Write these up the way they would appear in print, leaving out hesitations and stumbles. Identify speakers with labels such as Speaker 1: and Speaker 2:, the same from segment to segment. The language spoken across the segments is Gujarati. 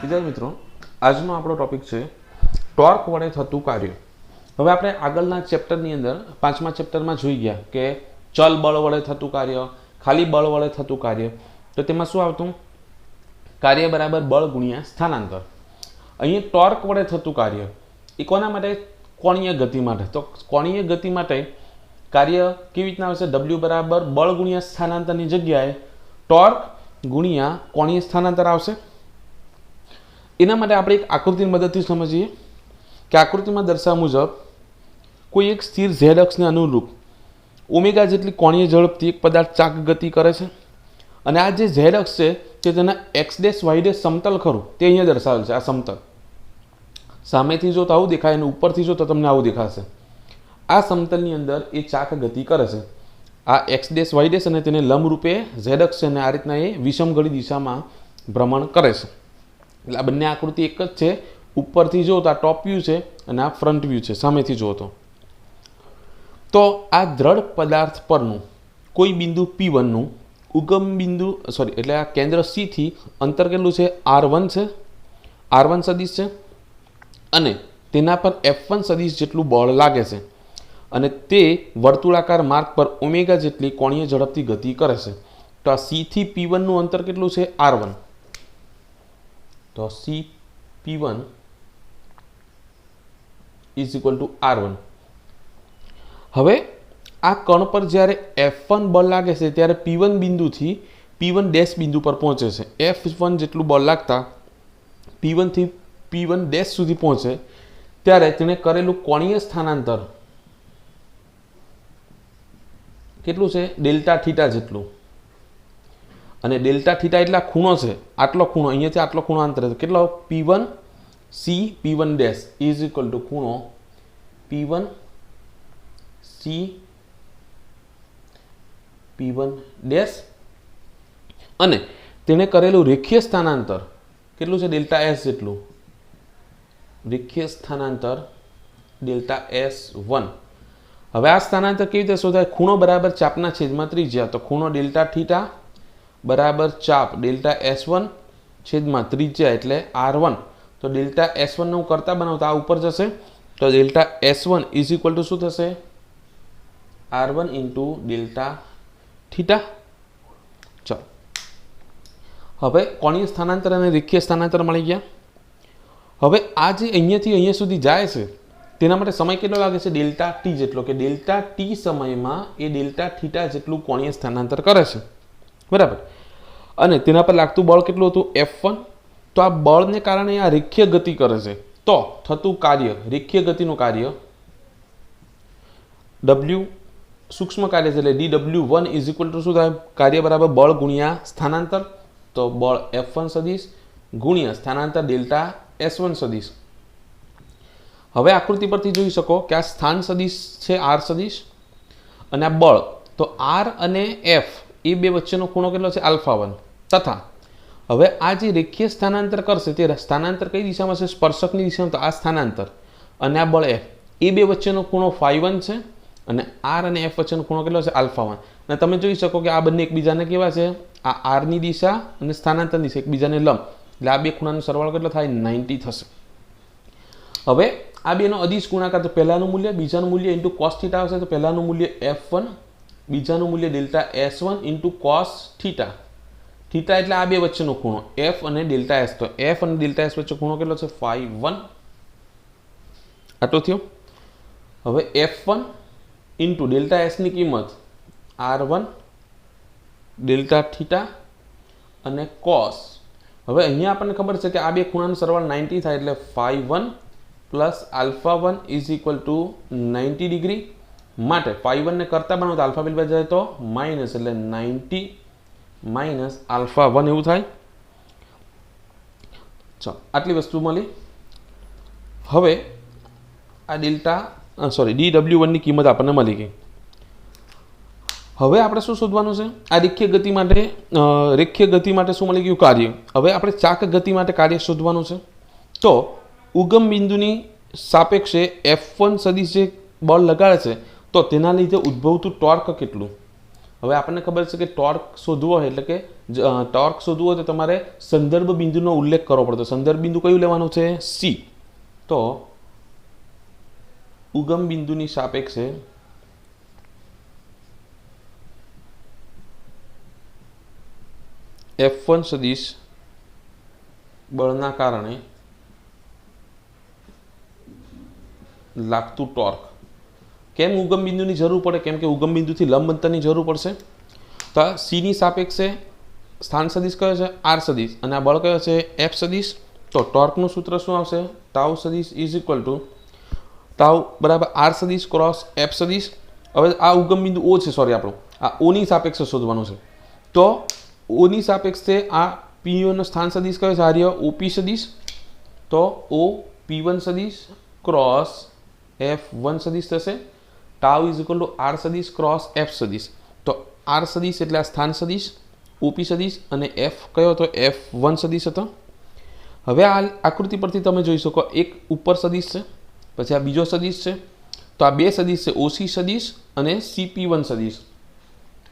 Speaker 1: विद्यार्थी मित्रों આજનો આપણો ટોપિક છે ટોર્ક વડે થતું કાર્ય। હવે આપણે આગળના ચેપ્ટરની અંદર પાંચમા ચેપ્ટરમાં જોઈ ગયા કે ચલ બળ વડે થતું કાર્ય, ખાલી બળ વડે થતું કાર્ય। તો તેમાં શું આવતું? કાર્ય બરાબર બળ ગુણ્યા સ્થાનાંતર। અહીં ટોર્ક વડે થતું કાર્ય એ કોના માટે? કોણીય ગતિ માટે। તો કોણીય ગતિ માટે કાર્ય કેવી રીતના આવશે? W બરાબર બળ ગુણ્યા સ્થાનાંતરની જગ્યાએ ટોર્ક ગુણ્યા કોણીય સ્થાનાંતર આવશે। એના માટે આપણે એક આકૃતિની મદદથી સમજીએ કે આકૃતિમાં દર્શાવ્યા મુજબ કોઈ એક સ્થિર ઝેડ અક્ષને અનુરૂપ ઓમેગા જેટલી કોણીય ઝડપથી એક પદાર્થ ચાક ગતિ કરે છે અને આ જે ઝેડ અક્ષ છે તે તેના એક્સ ડેશ વાય ડેશ સમતલ ખરું તે અહીંયા દર્શાવેલ છે। આ સમતલ સામેથી જો તો આવું દેખાય અને ઉપરથી જો તો તમને આવું દેખાશે। આ સમતલની અંદર એ ચાક ગતિ કરે છે। આ એક્સ ડેશ વાય ડેશ અને તેને લંબ રૂપે ઝેડ અક્ષ છે અને આ રીતના એ વિષમઘડી દિશામાં ભ્રમણ કરે છે। એટલે આ બંને આકૃતિ એક જ છે। ઉપરથી જો તો આ ટોપ વ્યૂ છે અને આ ફ્રન્ટ વ્યૂ છે સામેથી જો તો આ દ્રઢ પદાર્થ પરનું કોઈ બિંદુ P1 નું ઉગમ બિંદુ એટલે આ કેન્દ્ર C થી અંતર કેટલું છે? R1 છે। R1 સદિશ છે અને તેના પર F1 સદિશ જેટલું બળ લાગે છે અને તે વર્તુળાકાર માર્ગ પર ઓમેગા જેટલી કોણીય ઝડપથી ગતિ કરે છે। તો આ C થી P1 નું અંતર કેટલું છે? R1। તો CP1 is equal two R1। હવે આ કણ પર જ્યારે F1 બળ લાગે છે ત્યારે P1 બિંદુથી P1 ડેશ બિંદુ પર પહોંચે છે। F1 જેટલું બળ લાગતા P1 થી P1 ડેશ સુધી પહોંચે ત્યારે તેણે કરેલું કોણીય સ્થાનાંતર કેટલું છે? ડેલ્ટા થીટા જેટલું। અને ડેલ્ટા થીટા એટલે ખૂણો છે, આટલો ખૂણો, અહીંયાથી આટલો ખૂણો અંતર છે કેટલો? P1 C P1 dash is equal two ખૂણો P1 C P1 ડેશ અને તેને કરેલું રેખીય સ્થાનાંતર કેટલું છે? ડેલ્ટા S જેટલું। રેખીય સ્થાનાંતર ડેલ્ટા S1। હવે આ સ્થાનાંતર કેવી રીતે શોધાય? ખૂણો બરાબર ચાપના છેદમાં ત્રિજ્યા। તો ખૂણો ડેલ્ટા થીટા બરાબર ચાપ ડેલ્ટા S1 છેદમાં ત્રિજ્યા એટલે R1। તો ડેલ્ટા S1 ને હું કરતા બનાવતા આ ઉપર જશે તો delta S1 is equal two શું થશે? R1 into delta theta. ચાલો હવે કોણીય સ્થાનાંતર અને રેખીય સ્થાનાંતર મળી ગયા। હવે આ જે અહીંયાથી અહીંયા સુધી જાય છે તેના માટે સમય કેટલો લાગે છે? ડેલ્ટા ટી જેટલો, કે ડેલ્ટા ટી સમયમાં એ ડેલ્ટા થીટા જેટલું કોણીય સ્થાનાંતર કરે છે, બરાબર। અને તેના પર લાગતું બળ કેટલું હતું? F1। તો આ બળને કારણે આ રેખીય ગતિ કરે છે તો થતું કાર્ય, રેખીય ગતિનું કાર્ય W સૂક્ષ્મ કાર્ય છે એટલે dW1 ઇઝ ઇક્વલ ટુ શું થાય? કાર્ય બરાબર બળ ગુણ્યા સ્થાનાંતર। તો બળ F1 સદિશ ગુણ્યા સ્થાનાંતર ડેલ્ટા S1 સદિશ। હવે આકૃતિ પરથી જોઈ શકો કે આ સ્થાન સદિશ છે R સદિશ અને આ બળ, તો R અને F એ બે વચ્ચેનો ખૂણો કેટલો છે? α1 તથા હવે આ જે રેખીય સ્થાનાંતર કરશે તે સ્થાનાંતર કઈ દિશામાં છે? સ્પર્શકની દિશામાં। તો આ સ્થાનાંતર અને આ બળ F એ બે વચ્ચેનો ખૂણો φ1 છે અને R અને F વચ્ચેનો ખૂણો કેટલો છે? α1। અને તમે જોઈ શકો કે આ બંને એકબીજાને કેવા છે? આ R ની દિશા અને સ્થાનાંતર દિશા એકબીજાને લંબ, એટલે આ બે ખૂણાનો સરવાળો કેટલો થાય? 90 થશે। હવે આ બેનો અદિશ ગુણાકાર, તો પહેલાનું મૂલ્ય બીજાનું મૂલ્ય ઇન્ટુ cos થીટા આવશે। તો પહેલાનું મૂલ્ય F1 બીજાનું મૂલ્ય delta S1 into cos theta. Theta એટલે આ બે વચ્ચેનો ખૂણો F અને ડેલ્ટા S। તો F અને ડેલ્ટા S વચ્ચે ખૂણો કેટલો છે? φ1। આટલો થયો। હવે F1 ઇન્ટુ ડેલ્ટા S ની કિંમત R1 ડેલ્ટા થીટા અને cos। હવે અહીંયા આપણને ખબર છે કે આ બે ખૂણાનો સરવાળો 90 થાય એટલે φ1 plus α1 is equal to 90 degree. માટે φ1 ને કરતા બનાવો તો આલ્ફા બિલ બાજુ જાય તો માઇનસ, એટલે 90 માઇનસ α1 એવું થાય। ચાલો આટલી વસ્તુ મળી। હવે આ ડેલ્ટા dW1 ની કિંમત આપણને મળી ગઈ। હવે આપણે શું શોધવાનું છે? આ રેખીય ગતિ માટે શું મળી ગયું? કાર્ય। હવે આપણે ચાક ગતિ માટે કાર્ય શોધવાનું છે। તો ઉગમ બિંદુની સાપેક્ષે F1 સદિશ જે બળ લગાડે છે તો તેના લીધે ઉદ્ભવતું ટોર્ક કેટલું? હવે આપણને ખબર છે કે ટોર્ક શોધવો હોય એટલે કે ટોર્ક શોધવો હોય તો તમારે સંદર્ભ બિંદુનો ઉલ્લેખ કરવો પડતો. સંદર્ભ બિંદુ કયું લેવાનું છે? સી. તો ઉગમ બિંદુની સાપેક્ષે F1 સદિશ બળના કારણે લાગતું ટોર્ક. કેમ ઉગમ બિંદુની જરૂર પડે? કેમ કે ઉગમ બિંદુથી લંબ અંતરની જરૂર પડશે. તો સીની સાપેક્ષે સ્થાન સદિશ કયો છે? આર સદિશ. અને આ બળ કયો છે? એફ સદિશ. તો ટોર્કનું સૂત્ર શું આવશે? ટાઉ સદિશ ઇઝ ઇક્વલ ટુ ટાઉ બરાબર આર સદિશ ક્રોસ એફ સદિશ. હવે આ ઉગમ બિંદુ ઓ છે, સોરી, આપણું આ ઓની સાપેક્ષે શોધવાનું છે. તો ઓની સાપેક્ષે આ P1 નો સ્થાન સદિશ કયો છે? આર્ય ઓપી સદિશ. તો ઓ P1 સદિશ ક્રોસ F1 સદિશ થશે. Tau is equal to R સદિશ ક્રોસ એફ સદિશ. તો આર સદિશ એટલે આ સ્થાન સદિશ, ઓપી સદિશ અને એફ કયો હતો? F1 સદિશ હતો. હવે આ આકૃતિ પરથી તમે જોઈ શકો એક ઉપર સદિશ છે, પછી આ બીજો સદિશ છે. તો આ બે સદિશ છે, ઓસી સદિશ અને CP1 સદિશ.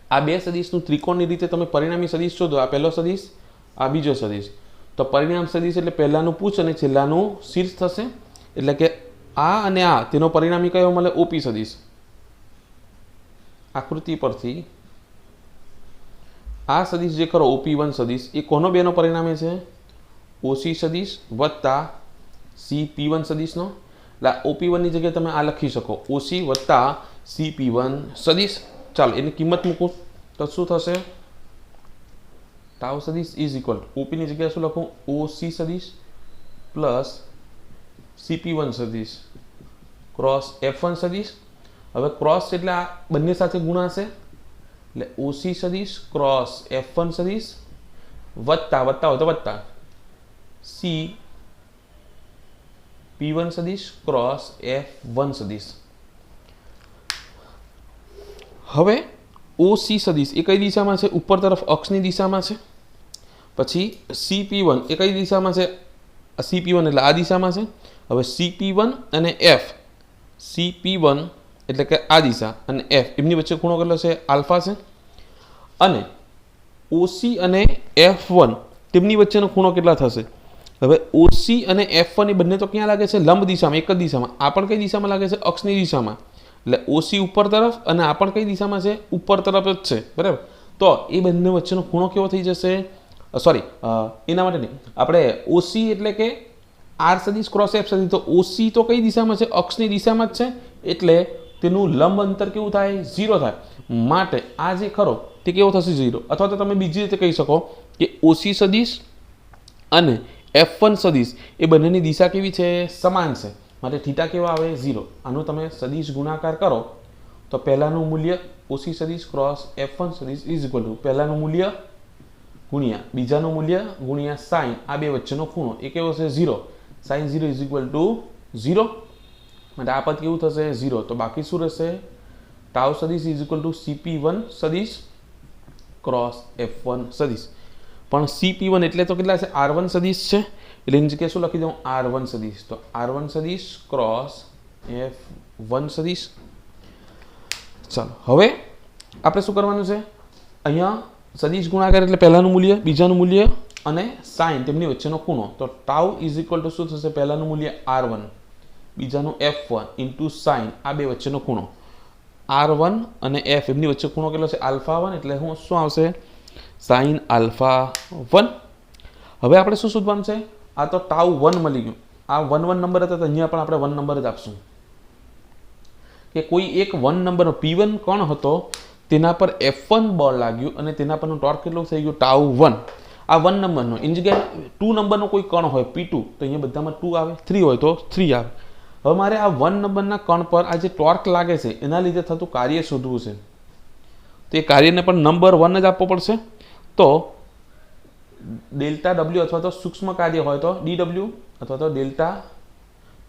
Speaker 1: આ બે સદિશનું ત્રિકોણની રીતે તમે પરિણામી સદિશ શોધો. આ પહેલો સદિશ, આ બીજો સદિશ. તો પરિણામ સદિશ એટલે પહેલાનું પૂછ અને છેલ્લાનું શીર્ષ થશે. એટલે કે આ અને આ તેનો પરિણામી કયો મળે? ઓપી સદિશ. આકૃતિ પરથી આ સદિશ જે ખરો OP1 સદિશ એ કોનો બેનો પરિણામે છે? ઓસી સદિશ વત્તા CP1 સદિશનો. એટલે OP1 ની જગ્યાએ તમે આ લખી શકો, ઓસી વત્તા CP1 સદિશ. ચાલો એની કિંમત મૂકું તો શું થશે? ટાઉ સદિશ ઇઝ ઇક્વલ ઓપી ની જગ્યાએ શું લખું? ઓસી સદિશ પ્લસ CP1 સદિશ ક્રોસ F1 સદિશ. હવે ક્રોસ એટલે આ બંને સાથે ગુણાશે એટલે ઓસી સદિશ ક્રોસ F1 સદિશ વત્તા વત્તા હોય તો વત્તા CP1 સદિશ ક્રોસ F1 સદિશ. હવે ઓસી સદિશ એ કઈ દિશામાં છે? ઉપર તરફ અક્ષની દિશામાં છે. પછી CP1 એ કઈ દિશામાં છે? CP1 એટલે આ દિશામાં છે. હવે CP1 અને F, CP1 એટલે કે આ દિશા અને F એમની વચ્ચે ખૂણો કેટલો છે? આલ્ફા છે. અને ઓસી અને F1 તેમની વચ્ચેનો ખૂણો કેટલા થશે? હવે ઓસી અને F1 એ બંને તો ક્યાં લાગે છે? લંબ દિશામાં, એક જ દિશામાં. આ પણ કઈ દિશામાં લાગે છે? અક્ષની દિશામાં. એટલે ઓસી ઉપર તરફ અને આ પણ કઈ દિશામાં છે? ઉપર તરફ જ છે, બરાબર. તો એ બંને વચ્ચેનો ખૂણો કેવો થઈ જશે? સોરી, એના માટે નહીં, આપણે ઓસી એટલે કે આર સદિશ ક્રોસ એફ સદિશ. તો ઓસી તો કઈ દિશામાં છે? અક્ષની દિશામાં જ છે. એટલે તેનું લંબ અંતર કેવું થાય? 0 થાય. માટે આ જે ખરો તે કેવો થશે? 0. અથવા તો તમે બીજી રીતે કહી શકો કે ઓસી સદિશ અને F1 સદિશ એ બંનેની દિશા કેવી છે? સમાન છે. માટે થીટા કેવા આવે? 0. આનું તમે સદિશ ગુણાકાર કરો તો પહેલાનું મૂલ્ય ઓસી સદિશ ક્રોસ F1 સદિશ ઇઝ ઇક્વલ ટુ પહેલાનું મૂલ્ય ગુણ્યા બીજાનું મૂલ્ય ગુણ્યા સાઇન આ બે વચ્ચેનો ખૂણો એ કેવો છે? 0. Sine 0 is equal to 0. માટે આ પદ કેવું થશે? 0. તો બાકી શું રહેશે? ટાઉ સદિશ ઇઝ ઇક્વલ ટુ CP1 સદિશ ક્રોસ F1 સદિશ. પણ CP1 એટલે તો કેટલા છે? R1 સદિશ છે. એટલે એની જગ્યાએ શું લખી દઉં? R1 સદિશ. તો R1 સદિશ ક્રોસ F1 સદિશ. ચાલો હવે આપણે શું કરવાનું છે? અહીંયા સદિશ ગુણાકાર એટલે પહેલાનું મૂલ્ય, બીજાનું મૂલ્ય અને સાઇન તેમની વચ્ચેનો ખૂણો. તો ટાઉ ઇઝ ઇક્વલ ટુ શું થશે? પહેલાનું મૂલ્ય R1, બીજાનું F1 ઇન્ટુ સાઇન આ બે વચ્ચેનો ખૂણો. R1 અને F એમની વચ્ચે ખૂણો કેટલો છે? આલ્ફા 1. એટલે શું આવશે? Sine alpha 1. હવે આપણે શું શોધવાનું છે? આ તો ટાઉ 1 મળી ગયું. આ 1 1 નંબર હતા તો અહીંયા પણ આપણે 1 નંબર જ આપશું કે કોઈ એક 1 નંબરનો P1 કોણ હતો તેના પર F1 બળ લાગ્યું અને તેના પરનું ટોર્ક કેટલું થઈ ગયું? ટાઉ 1. આ 1 નંબરનો એની જગ્યાએ 2 નંબરનો કોઈ કણ હોય P2 તો અહીંયા બધામાં 2 આવે, 3 હોય તો 3 આવે. હવે મારે આ 1 નંબરના કણ પર આ જે ટોર્ક લાગે છે એના લીધે થતું કાર્ય શોધવું છે. તો એ કાર્યને પણ નંબર 1 જ આપવો પડશે. તો ડેલ્ટા W અથવા તો સૂક્ષ્મ કાર્ય હોય તો DW અથવા તો delta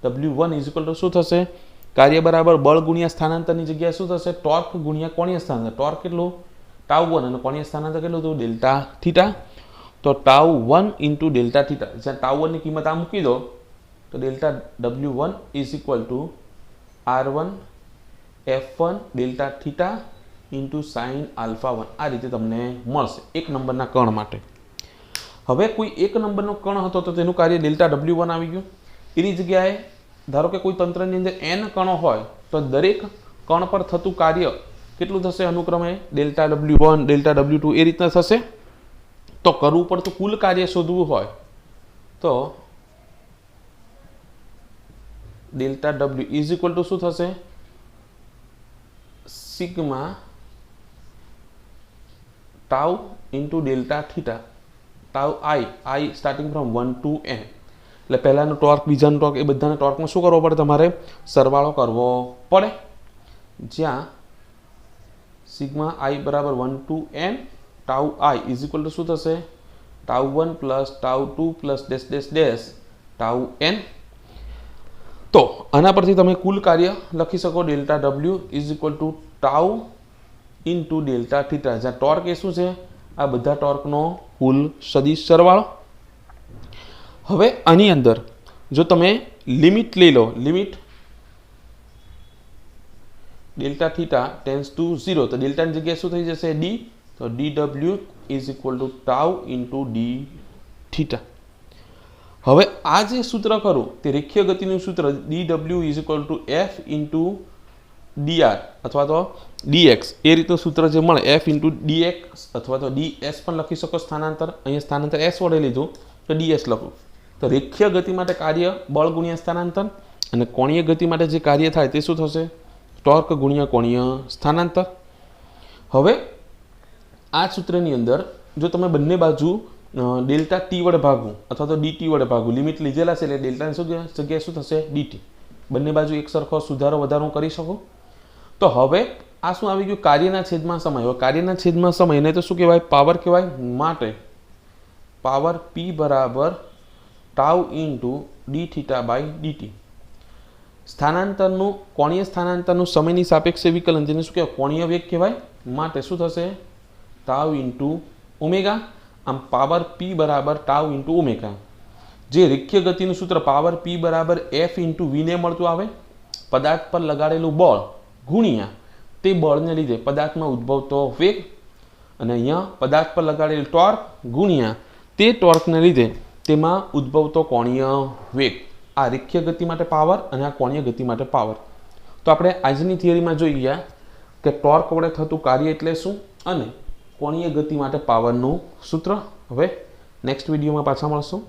Speaker 1: W1 is equal two શું થશે? કાર્ય બરાબર બળ ગુણ્યા સ્થાનાંતરની જગ્યાએ શું થશે? ટોર્ક ગુણ્યા કોણીય સ્થાનાંતર. ટોર્ક કેટલું? ટાઉ 1 અને કોણીય સ્થાનાંતર કેટલું હતું? Delta theta. તો ટાઉ 1 ઇન્ટુ ડેલ્ટા થીટા. જ્યાં ટાઉ 1 ની કિંમત આ મૂકી દો તો delta W1 is equal two R1 F1 delta theta into sine alpha 1 આ રીતે તમને મળશે એક નંબરના કણ માટે. હવે કોઈ એક નંબરનો કણ હતો તો તેનું કાર્ય ડેલ્ટા W1 આવી ગયું. એની જગ્યાએ ધારો કે કોઈ તંત્રની અંદર n કણો હોય તો દરેક કણ પર થતું કાર્ય કેટલું થશે? અનુક્રમે ડેલ્ટા W1 ડેલ્ટા W2 એ રીતના થશે. તો કરવું પડતું કુલ કાર્ય શોધવું હોય તો delta W is equal two શું થશે? Sigma tau into delta theta tau I starting from 1 to n. એટલે પહેલાનું ટોર્ક બીજાનું ટોર્ક એ બધાના ટોર્કમાં શું કરવો પડે? તમારે સરવાળો કરવો પડે. જ્યાં સિગ્મા આઈ બરાબર 1 to n tau I is equal two શું થશે? Tau 1 plus tau 2 plus dash dash dash tau n. તો આના પરથી તમે કુલ કાર્ય લખી શકો delta W is equal two tau into delta theta. જ્યાં ટોર્ક એ શું છે? આ બધા ટોર્કનો કુલ સદિશ સરવાળો. હવે આની અંદર જો તમે લિમિટ લઈ લો, limit delta theta tends to 0 તો ડેલ્ટાની જગ્યાએ શું થઈ જશે? d. તો dw is equal two tau into d theta. હવે આ જે સૂત્ર કરું તે રેખીય ગતિનું સૂત્ર dw is equal two f into dr અથવા તો dx એ રીતનું સૂત્ર જે મળે f ઇન્ટુ dx અથવા તો ds પણ લખી શકો સ્થાનાંતર. અહીંયા સ્થાનાંતર s વડે લીધું તો ds લખું. તો રેખીય ગતિ માટે કાર્ય બળ ગુણ્યા સ્થાનાંતર અને કોણીય ગતિ માટે જે કાર્ય થાય તે શું થશે? ટોર્ક ગુણ્યા કોણીય સ્થાનાંતર. હવે આ સૂત્રની અંદર જો તમે બંને બાજુ ડેલ્ટા ટી વડે ભાગવું અથવા તો dt વડે ભાગવું, લિમિટ લીધેલા છે એટલે ડેલ્ટાની જગ્યાએ શું થશે? dt. બંને બાજુ એક સરખો સુધારો વધારો કરી શકો. તો હવે આ શું આવી ગયું? કાર્યના છેદમાં સમય. હવે કાર્યના છેદમાં સમય એને તો શું કહેવાય? પાવર કહેવાય. માટે પાવર p બરાબર tau into D theta by dt. સ્થાનાંતરનું કોણીય સ્થાનાંતરનું સમયની સાપેક્ષે વિકલન જેને શું કહેવાય? કોણીય વેગ કહેવાય. માટે શું થશે? Tau into omega. આમ પાવર p બરાબર ટાઉ ઇન્ટુ ઓમેગા. જે રેખીય ગતિનું સૂત્ર પાવર p બરાબર f ઇન્ટુ વીને મળતું આવે. પદાર્થ પર લગાડેલું બળ ગુણ્યા તે બળને લીધે પદાર્થમાં ઉદ્ભવતો વેગ અને અહીંયા પદાર્થ પર લગાડેલું ટોર્ક ગુણ્યા તે ટોર્કને લીધે તેમાં ઉદ્ભવતો કોણીય વેગ. આ રેખીય ગતિ માટે પાવર અને આ કોણીય ગતિ માટે પાવર. તો આપણે આજની થિયરીમાં જોઈ ગયા કે ટોર્ક વડે થતું કાર્ય એટલે શું અને કોણીય ગતિ માટે પાવરનું સૂત્ર. હવે નેક્સ્ટ વિડીયોમાં પાછા મળશું.